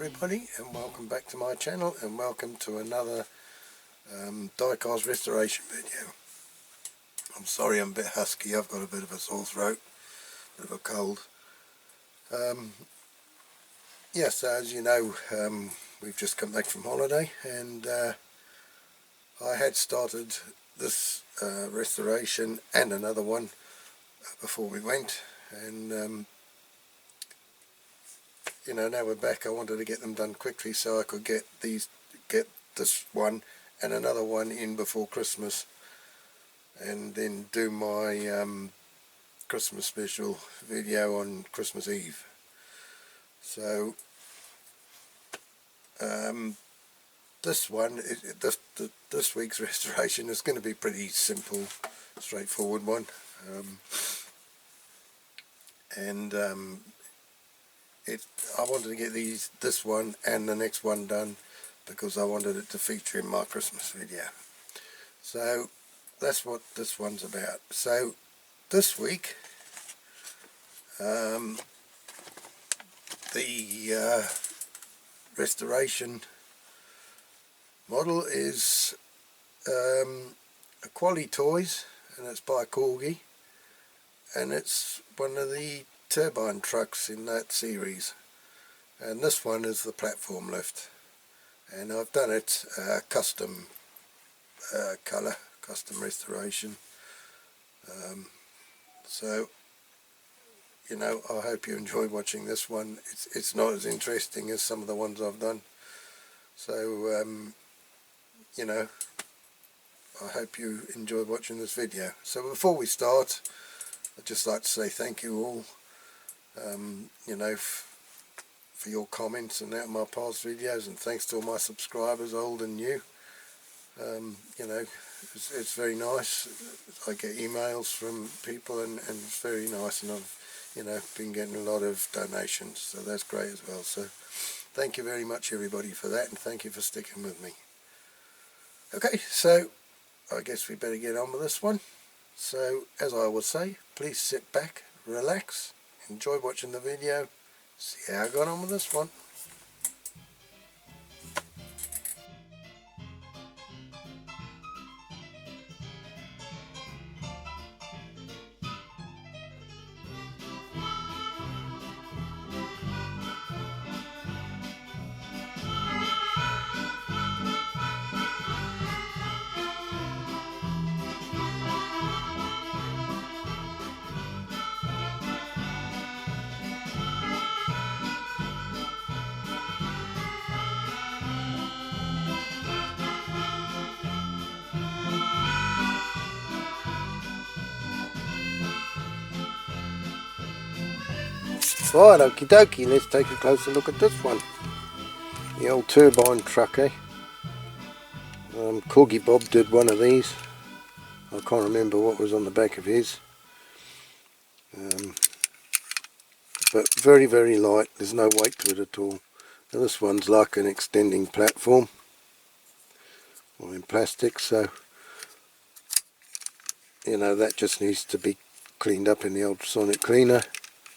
everybody, and welcome back to my channel, and welcome to another diecast restoration video. I'm sorry I'm a bit husky, I've got a bit of a sore throat, a bit of a cold. Yes, as you know, we've just come back from holiday, and I had started this restoration and another one before we went, and you know, now we're back. I wanted to get them done quickly so I could get this one and another one in before Christmas, and then do my Christmas special video on Christmas Eve. So this one, this week's restoration is going to be pretty simple, straightforward one, I wanted to get this one and the next one done because I wanted it to feature in my Christmas video. So that's what this one's about. So this week the restoration model is a Qualitoys, and it's by Corgi, and it's one of the Turbine trucks in that series, and this one is the platform lift, and I've done it custom colour, custom restoration. So you know, I hope you enjoy watching this one. It's not as interesting as some of the ones I've done, so you know, I hope you enjoy watching this video. So before we start, I'd just like to say thank you all, you know, for your comments and that in my past videos, and thanks to all my subscribers, old and new. You know, it's very nice. I get emails from people, and it's very nice, and I've, you know, been getting a lot of donations, so that's great as well. So thank you very much everybody for that, and thank you for sticking with me. Okay, so I guess we better get on with this one. So as I would say, please sit back, relax, enjoy watching the video, see how I got on with this one. Right, okie dokie, let's take a closer look at this one. The old turbine truck, eh? Corgi Bob did one of these. I can't remember what was on the back of his. But very, very light, there's no weight to it at all. Now this one's like an extending platform, or in plastic, so you know, that just needs to be cleaned up in the ultrasonic cleaner.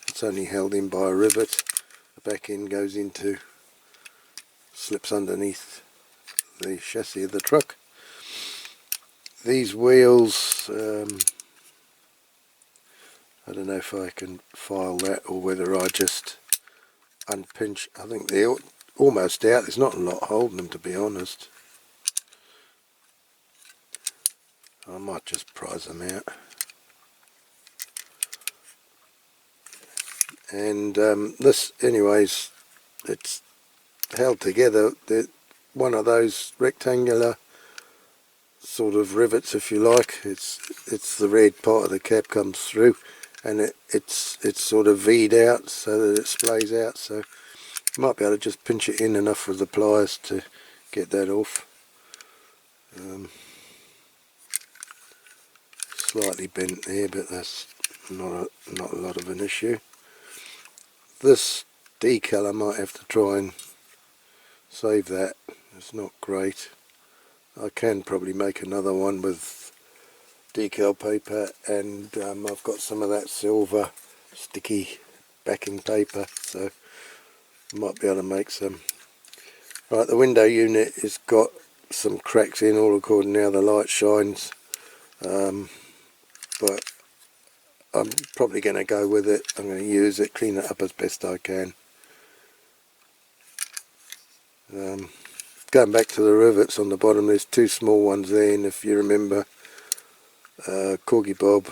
It's only held in by a rivet. The back end goes into, slips underneath the chassis of the truck. These wheels, I don't know if I can file that or whether I just unpinch. I think they're almost out. There's not a lot holding them, to be honest. I might just prise them out. And this, anyways, it's held together. One of those rectangular sort of rivets, if you like. It's the red part of the cap comes through, and it's sort of V'd out so that it splays out. So you might be able to just pinch it in enough with the pliers to get that off. Slightly bent there, but that's not a lot of an issue. This decal, I might have to try and save that. It's not great. I can probably make another one with decal paper, and I've got some of that silver sticky backing paper, so I might be able to make some. Right, the window unit has got some cracks in all according to how the light shines, but I'm probably going to go with it. I'm going to use it, clean it up as best I can. Going back to the rivets on the bottom, there's two small ones there, and if you remember, Corgi Bob,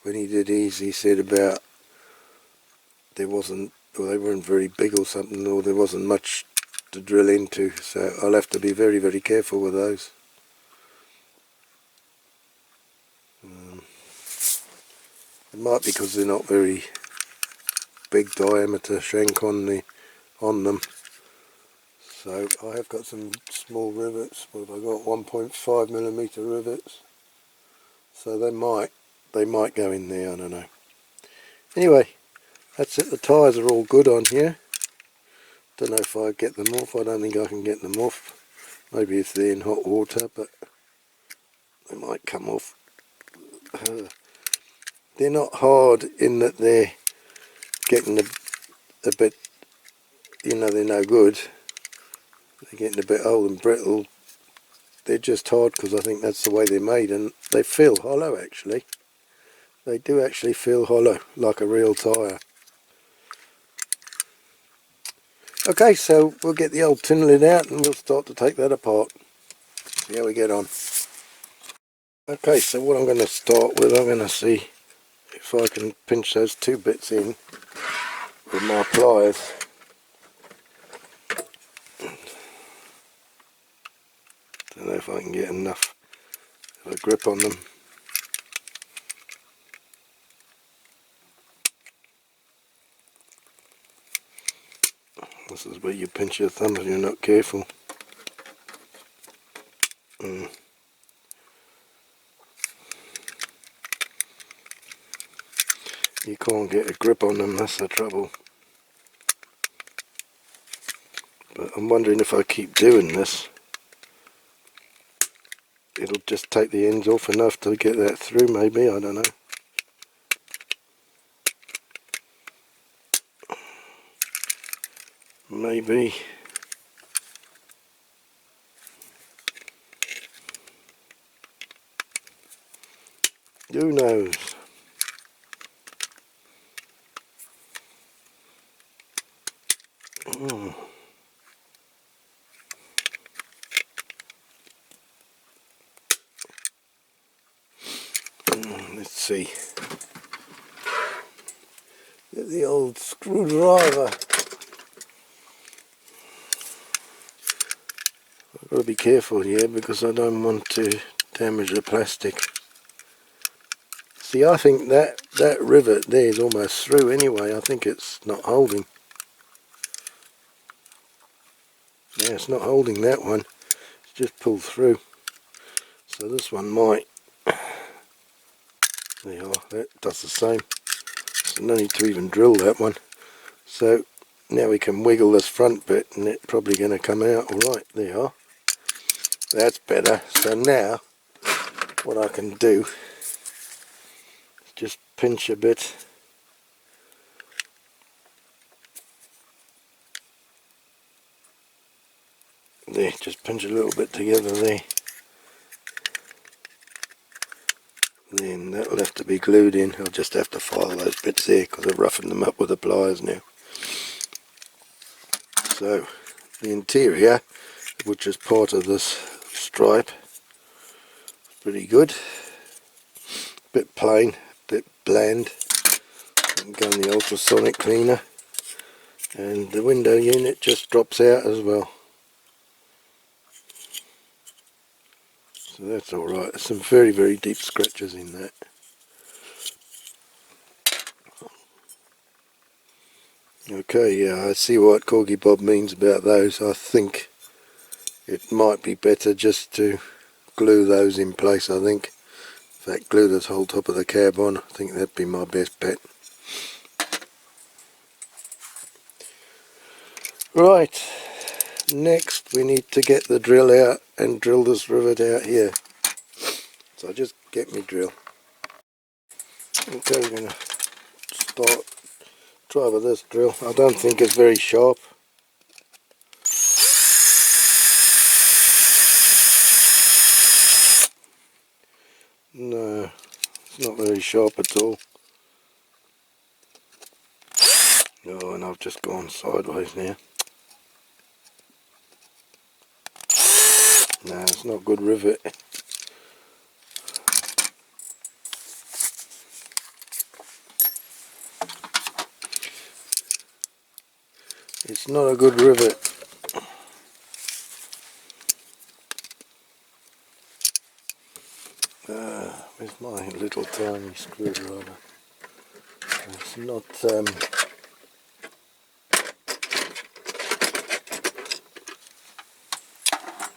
when he did his, he said about they weren't very big or something, or there wasn't much to drill into, so I'll have to be very, very careful with those. It might be because they're not very big diameter shank on them. So I have got some small rivets. What have I got? 1.5mm rivets. So they might go in there. I don't know. Anyway, that's it. The tyres are all good on here. Don't know if I get them off. I don't think I can get them off. Maybe if they're in hot water, but they might come off. They're not hard in that they're getting a bit, you know, they're no good. They're getting a bit old and brittle. They're just hard because I think that's the way they're made, and they feel hollow actually. They do actually feel hollow, like a real tyre. Okay, so we'll get the old tin lid out and we'll start to take that apart. See how we get on. Okay, so what I'm going to start with, I'm going to see if I can pinch those two bits in with my pliers. Don't know if I can get enough of a grip on them. This is where you pinch your thumb if you're not careful. You can't get a grip on them, that's the trouble. But I'm wondering if I keep doing this, it'll just take the ends off enough to get that through, maybe, I don't know. Maybe. Who knows? Let's see. Get the old screwdriver. I've got to be careful here because I don't want to damage the plastic. See, I think that rivet there is almost through anyway. I think it's not holding. Yeah, it's not holding that one. It's just pulled through. So this one might. There you are. That does the same. So no need to even drill that one. So now we can wiggle this front bit and it's probably going to come out. Alright, there you are. That's better. So now what I can do is just pinch a bit. There, just pinch a little bit together there. Then that'll have to be glued in. I'll just have to file those bits there because I've roughened them up with the pliers now. So the interior, which is part of this stripe, pretty good. Bit plain, bit bland. I'm going the ultrasonic cleaner, and the window unit just drops out as well. So that's alright. There's some very, very deep scratches in that. Okay, yeah, I see what Corgi Bob means about those. I think it might be better just to glue those in place, I think. In fact, glue this whole top of the cab on. I think that'd be my best bet. Right, next we need to get the drill out and drill this rivet out here. So I'll just get me drill. Okay, we're going to try with this drill. I don't think it's very sharp. It's not very sharp at all. Oh, and I've just gone sideways now. No, it's not good rivet. It's not a good rivet. Where's my little tiny screwdriver? It's not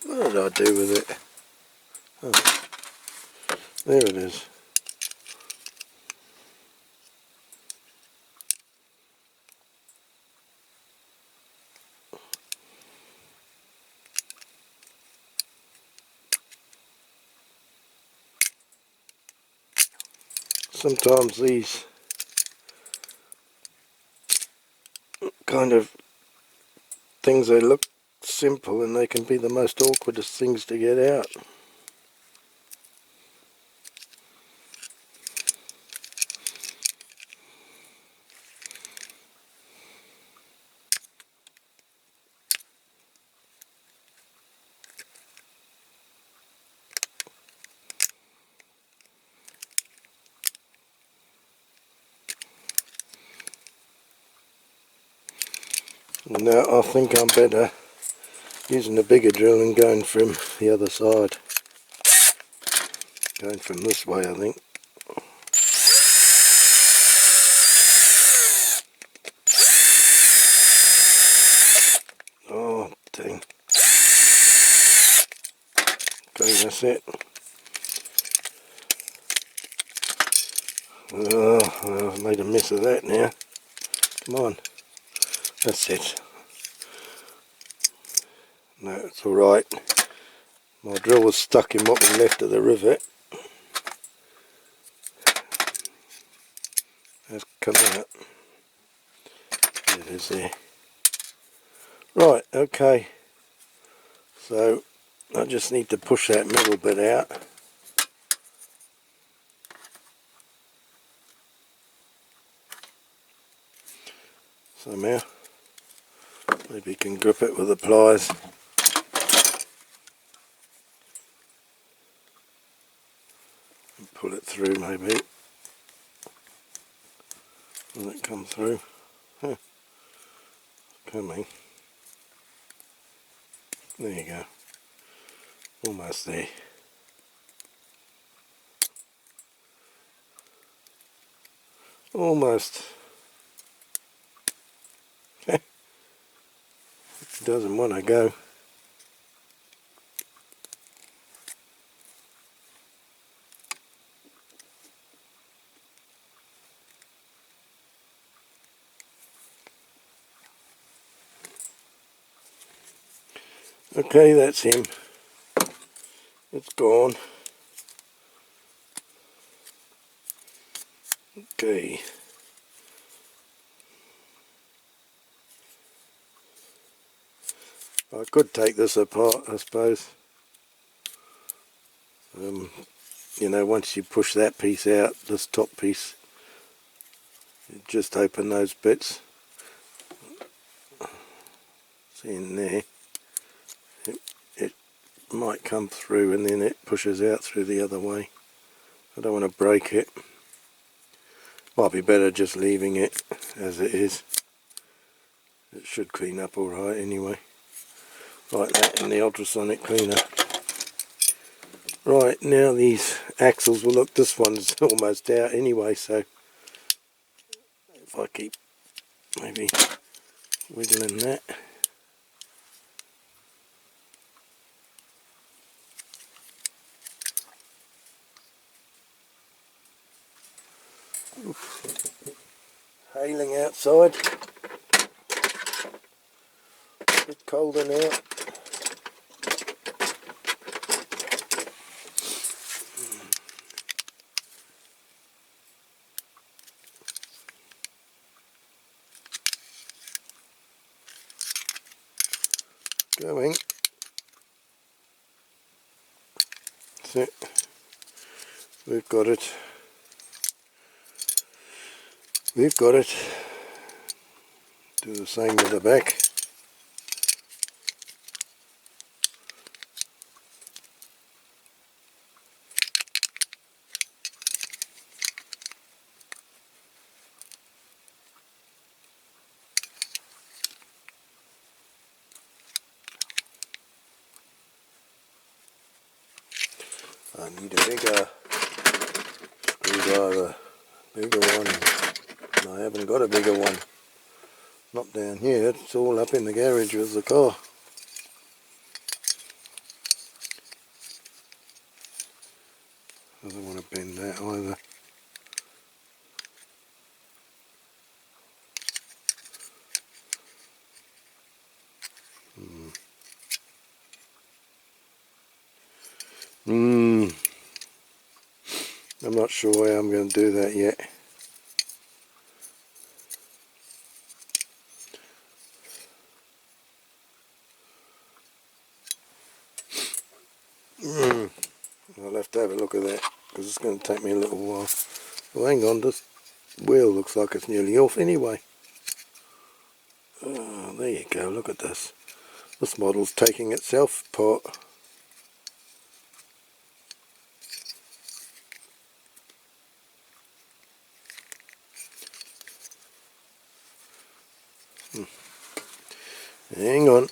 what did I do with it? Oh, there it is. Sometimes these kind of things, they look simple and they can be the most awkwardest things to get out. Now I think I'm better using a bigger drill and going from the other side. Going from this way, I think. Oh, dang. Okay, that's it. Oh, I've made a mess of that now. Come on. That's it. No, it's alright. My drill was stuck in what was left of the rivet. That's come out. There it is there. Right, okay. So I just need to push that middle bit out. Somehow. Maybe you can grip it with the pliers. And pull it through maybe. Will it come through? Huh. Coming. There you go. Almost there. Almost. It doesn't want to go. Okay, that's him. It's gone. Okay. I could take this apart, I suppose. You know, once you push that piece out, this top piece, you just open those bits. See in there, it might come through and then it pushes out through the other way. I don't want to break it. Might be better just leaving it as it is. It should clean up alright anyway. Like that in the ultrasonic cleaner. Right, now these axles, well look, this one's almost out anyway, so if I keep maybe wiggling that. Oof. Hailing outside. A bit colder now. Going. That's it. We've got it. we've got it. Do the same with the back. I need a bigger screwdriver, bigger one. And I haven't got a bigger one. Not down here, it's all up in the garage with the car. I don't want to bend that either. I'm not sure how I'm going to do that yet. I'll have to have a look at that because it's going to take me a little while. Well, hang on, this wheel looks like it's nearly off anyway. Oh, there you go, look at this. This model's taking itself apart. Hang on.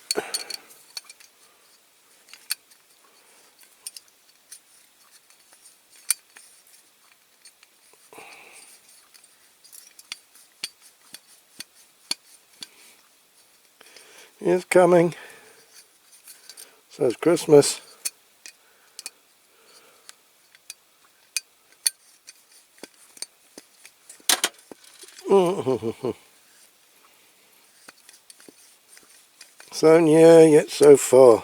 It's coming. So it's Christmas. So yeah, yet so far.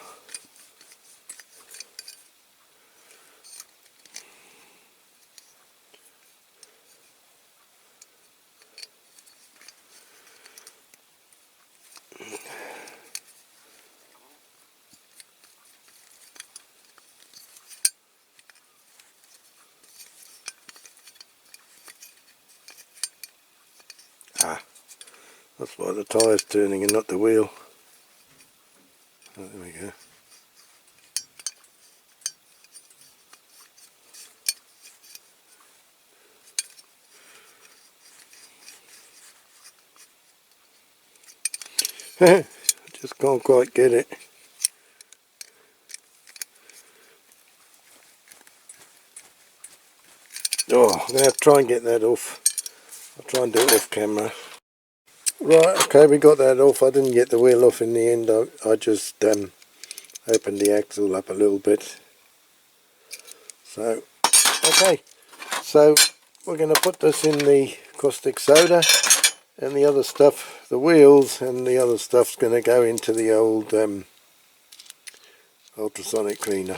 That's why the tyre's turning and not the wheel. Oh, there we go. Just can't quite get it. Oh, I'm going to have to try and get that off. I'll try and do it off camera. Right, okay, we got that off. I didn't get the wheel off in the end. I just opened the axle up a little bit. So, okay. So, we're going to put this in the caustic soda. And the other stuff, the wheels and the other stuff's going to go into the old ultrasonic cleaner.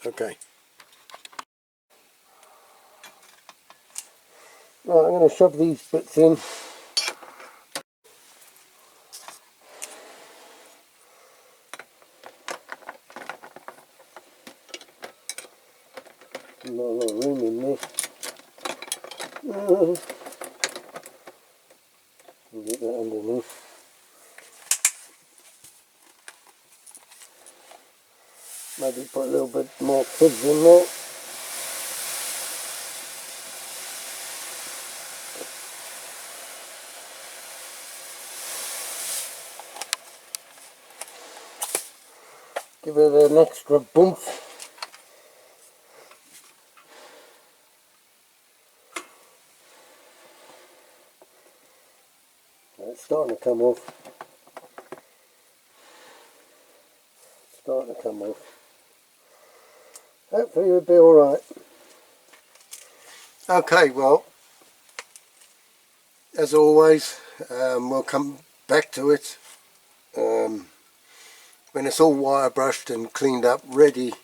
Okay. Right, I'm going to shove these bits in. Not a lot of room in there. Get that underneath. Maybe put a little bit more kids in there. Give it an extra bump. It's starting to come off. Starting to come off. Hopefully it'll be alright. Okay, well, as always, we'll come back to it when it's all wire brushed and cleaned up, ready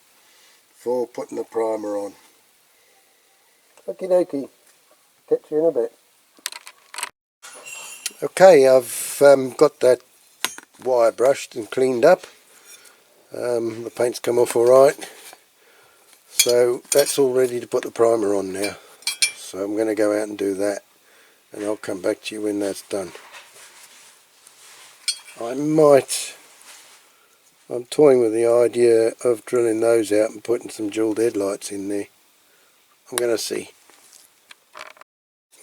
for putting the primer on. Okie dokie, catch you in a bit. Okay, I've got that wire brushed and cleaned up. The paint's come off alright, so that's all ready to put the primer on now. So I'm going to go out and do that, and I'll come back to you when that's done. I'm toying with the idea of drilling those out and putting some jeweled headlights in there. I'm going to see.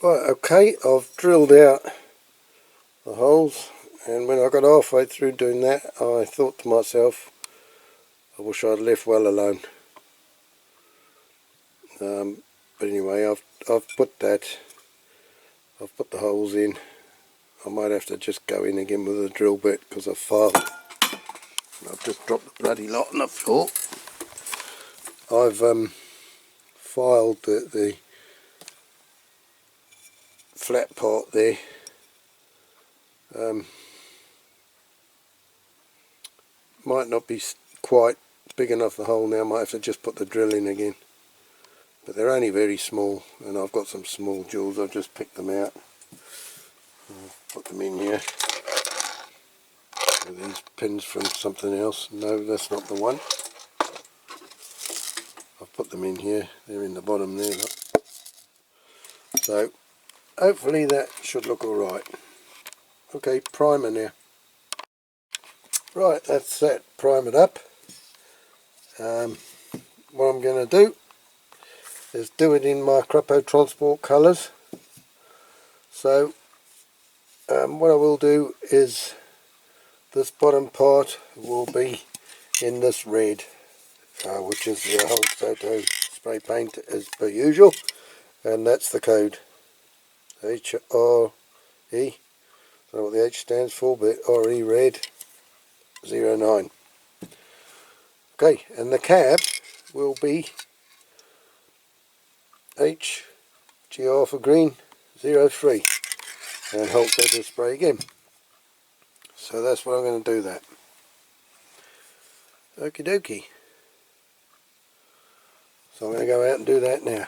Right, okay, I've drilled out the holes, and when I got halfway through doing that, I thought to myself, I wish I'd left well alone. But anyway, I've put the holes in. I might have to just go in again with a drill bit because I've filed. I've just dropped the bloody lot on the floor. I've filed the flat part there. Might not be quite big enough the hole now. Might have to just put the drill in again. But they're only very small, and I've got some small jewels. I've just picked them out. Put them in here. Are these pins from something else? No, that's not the one. I've put them in here. They're in the bottom there. Look. So hopefully that should look alright. Okay, primer now. Right, that's that primered up. What I'm going to do is do it in my CRAPAUD transport colours. So what I will do is this bottom part will be in this red, which is the Holt Soto spray paint as per usual, and that's the code HRE. I don't know what the H stands for, but RE red 09. Okay, and the cab will be HGR for green 03, and Holt Soto spray again. So that's what I'm going to do that. Okie dokie. So I'm going to go out and do that now.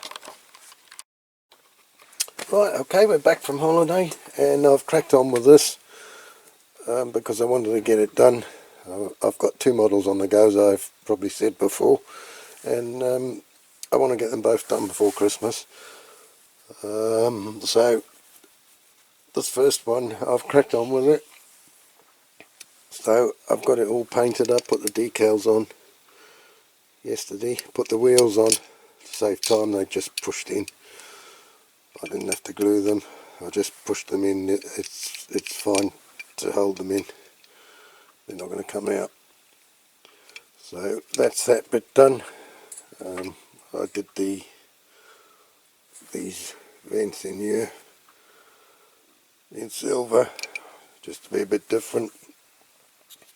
Right, okay, we're back from holiday, and I've cracked on with this because I wanted to get it done. I've got two models on the go, as I've probably said before, and I want to get them both done before Christmas. So this first one, I've cracked on with it. So I've got it all painted up, put the decals on yesterday, put the wheels on to save time. They just pushed in. I didn't have to glue them. I just pushed them in. It's fine to hold them in. They're not going to come out. So that's that bit done. I did these vents in here in silver, just to be a bit different.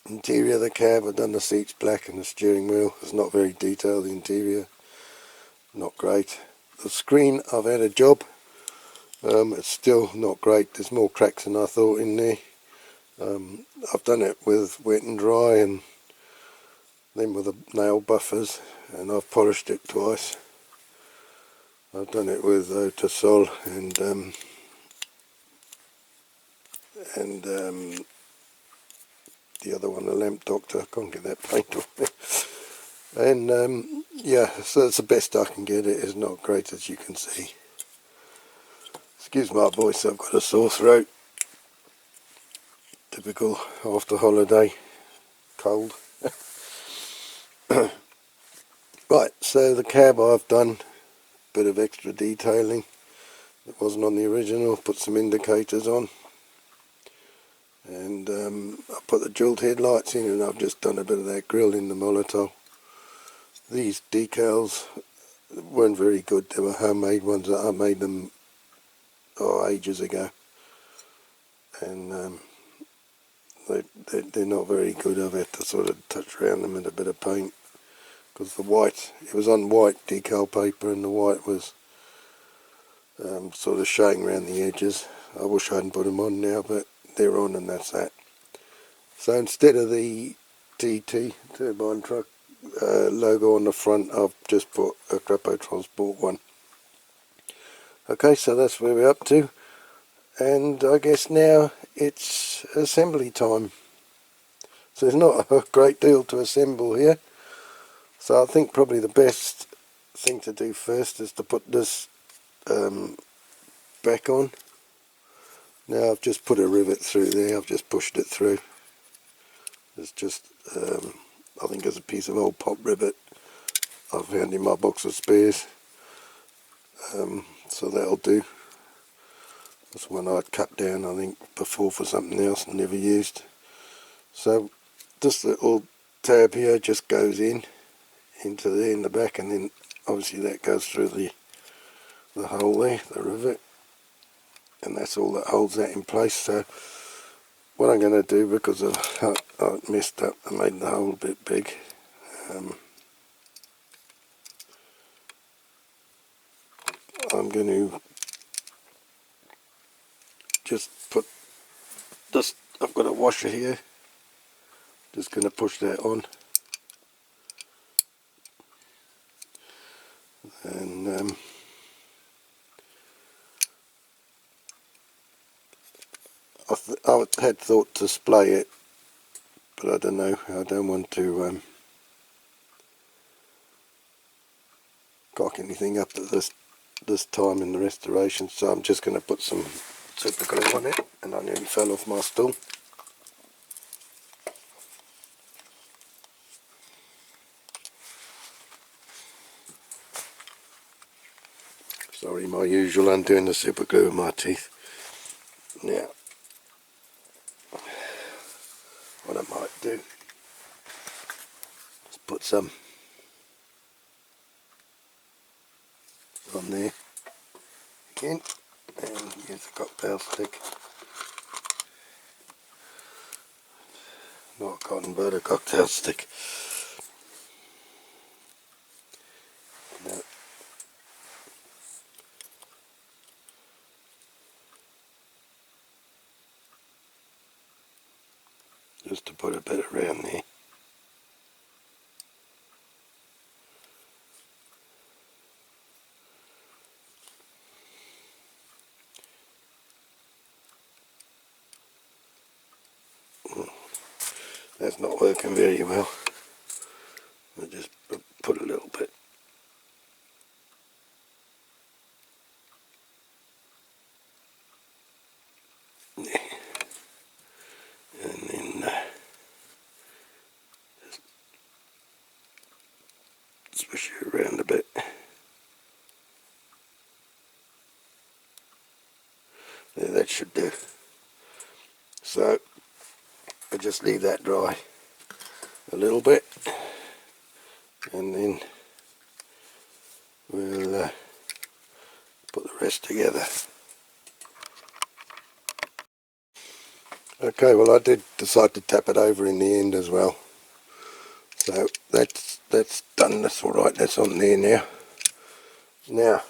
Interior of the cab, I've done the seats black and the steering wheel. It's not very detailed, the interior, not great. The screen, I've had a job. It's still not great. There's more cracks than I thought in there. I've done it with wet and dry, and then with the nail buffers, and I've polished it twice. I've done it with Tosol and the other one, the Lamp Doctor. I can't get that paint off. And yeah, so that's the best I can get. It is not great, as you can see. Excuse my voice, I've got a sore throat. Typical after holiday cold. Right, so the cab I've done a bit of extra detailing. It wasn't on the original. Put some indicators on, and I put the jeweled headlights in, and I've just done a bit of that grill in the Molotov. These decals weren't very good. They were homemade ones. I made them ages ago, and they're not very good. I've had to sort of touch around them with a bit of paint, because the white, it was on white decal paper, and the white was sort of showing around the edges. I wish I hadn't put them on now, but they're on, and that's that. So instead of the TT, Turbine truck, logo on the front, I've just put a CRAPAUD Transport one. Okay, so that's where we're up to, and I guess now it's assembly time. So there's not a great deal to assemble here, so I think probably the best thing to do first is to put this back on. Now I've just put a rivet through there, I've just pushed it through. It's just, I think it's a piece of old pop rivet I found in my box of spares. So that'll do. This one I'd cut down, I think, before for something else and never used. So this little tab here just goes into there in the back, and then obviously that goes through the hole there, the rivet, and that's all that holds that in place. So what I'm going to do, because I messed up and made the hole a bit big, I'm going to just put this, I've got a washer here, just going to push that on, and I had thought to splay it, but I don't know, I don't want to cock anything up at this time in the restoration, so I'm just going to put some super glue on it, and I nearly fell off my stool. Sorry, my usual undoing the super glue with my teeth. Now, what I might do is put some on there again, and use a cocktail stick. Not a cotton bud, a cocktail stick. Now, just to put a bit around there. That's not working very well. I just put a little bit. There. And then just swish it around a bit. There, that should do. So I just leave that dry a little bit, and then we'll put the rest together. Okay, well I did decide to tap it over in the end as well. So that's done, that's alright, that's on there now. Now,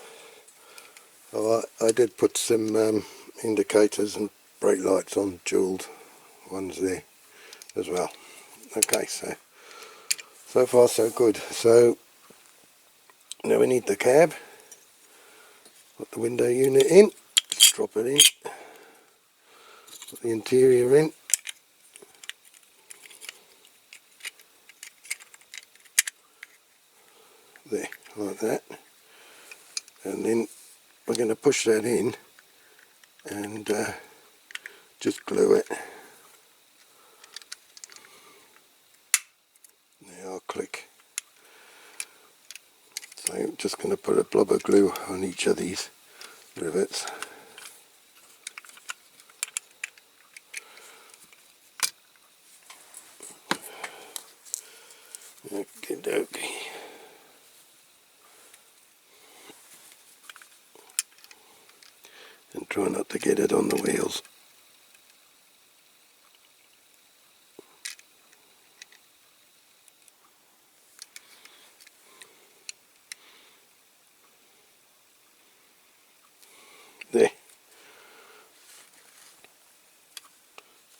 I did put some indicators and brake lights on, jeweled ones there as well. Okay, so far so good. So now we need the cab. Put the window unit in, just drop it in, put the interior in, there, like that, and then we're going to push that in and just glue it. Now I'll click. So I'm just going to put a blob of glue on each of these rivets. Okie dokie. And try not to get it on the wheels. There.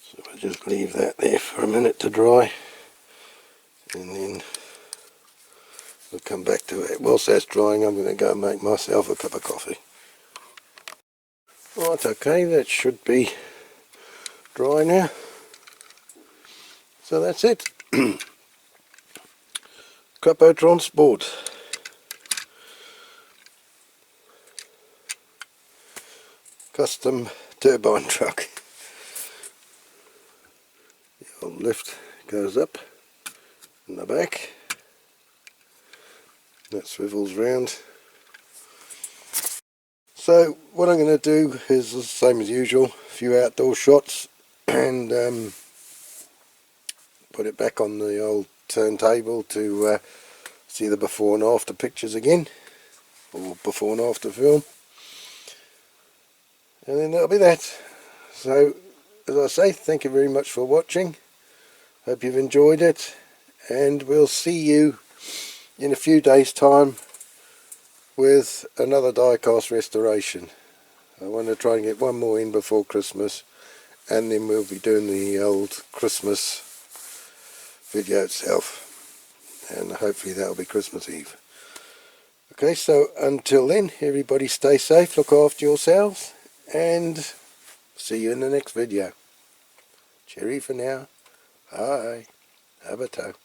So I just leave that there for a minute to dry, and then we'll come back to it. Whilst that's drying, I'm going to go and make myself a cup of coffee. Right, okay, that should be dry now. So that's it. CRAPAUD transport. custom turbine truck. The old lift goes up in the back, that swivels round. So what I'm going to do is the same as usual, a few outdoor shots and put it back on the old turntable to see the before and after pictures again, or before and after film, and then that'll be that. So as I say, thank you very much for watching, hope you've enjoyed it, and we'll see you in a few days time with another diecast restoration. I want to try and get one more in before Christmas, and then we'll be doing the old Christmas video itself, and hopefully that'll be Christmas Eve. Okay, so until then, everybody stay safe, look after yourselves, and see you in the next video. Cheery for now. Bye. Abato.